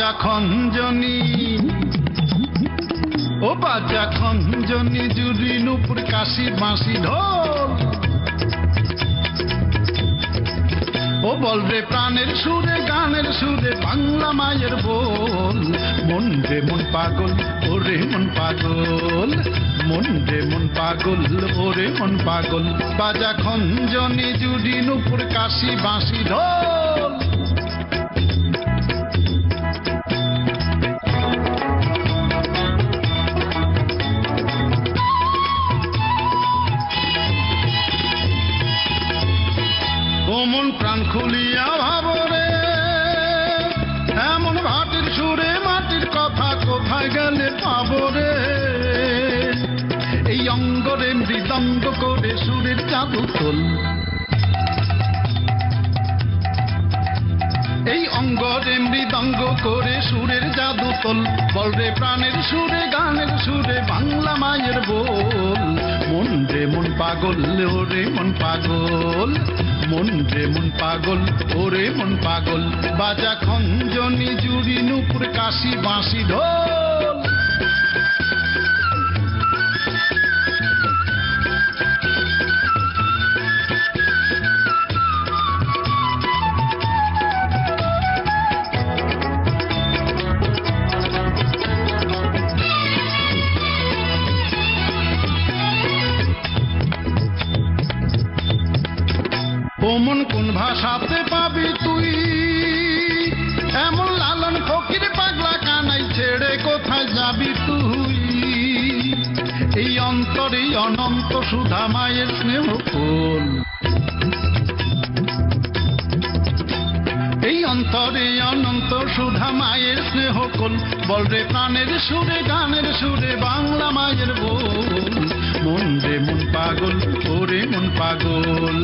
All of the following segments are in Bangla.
বাজা খঞ্জনি ও বাজা খঞ্জনি জুড়ি নুপুর কাশি বাঁশি ঢোল ও বল রে প্রাণের সুরে গানের সুরে বাংলা মায়ের বল মন রে মন পাগল ওরে মন পাগল মন রে মন পাগল ওরে মন পাগল বাজা খঞ্জনি জুড়ি নুপুর কাশি বাঁশি ঢোল মন প্রাণ খুলিয়া ভাবরে এমন ভাটির সুরে মাটির কথা কোথায় গেলে পাবরে এই অঙ্গরে মৃদঙ্গ করে সুরের জাদু তোল এই অঙ্গরে মৃদঙ্গ করে সুরের জাদু তোল বলরে প্রাণের সুরে গানের সুরে বাংলা মায়ের বল মন রে মন পাগল ওরে মন পাগল মন রে মন পাগল ওরে মন পাগল বাজা খঞ্জনি জুড়ি নুপুর কাশি বাঁশি ঢোল মন কোন ভাষাতে পাবি তুই এমন লালন ফকির পাগলা কানাই ছেড়ে কোথায় যাবি তুই এই অন্তরে অনন্ত সুধা মায়ের স্নেহ ফুল এই অন্তরে অনন্ত সুধা মায়ের স্নেহ কোল বলরে প্রাণের সুরে গানের সুরে বাংলা মায়ের বল মন রে মন পাগল ওরে মন পাগল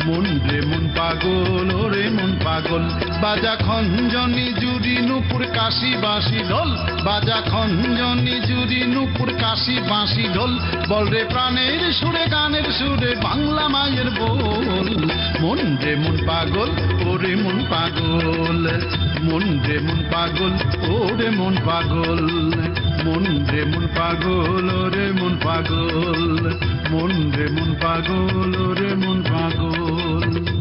মন রে মন পাগল ওরে মন পাগল বাজা খঞ্জনি জুড়ি নুপুর কাশি বাঁশি ঢোল বাজা খঞ্জনি জুড়ি নুপুর কাশি বাঁশি ঢোল বলরে প্রাণের সুরে গানের সুরে বাংলা মায়ের বল মন রে মন পাগল ওরে মন পাগল মন রে মন পাগল ওরে মন পাগল মন রে মন পাগল ওরে মন পাগল মন রে মন পাগল ওরে মন পাগল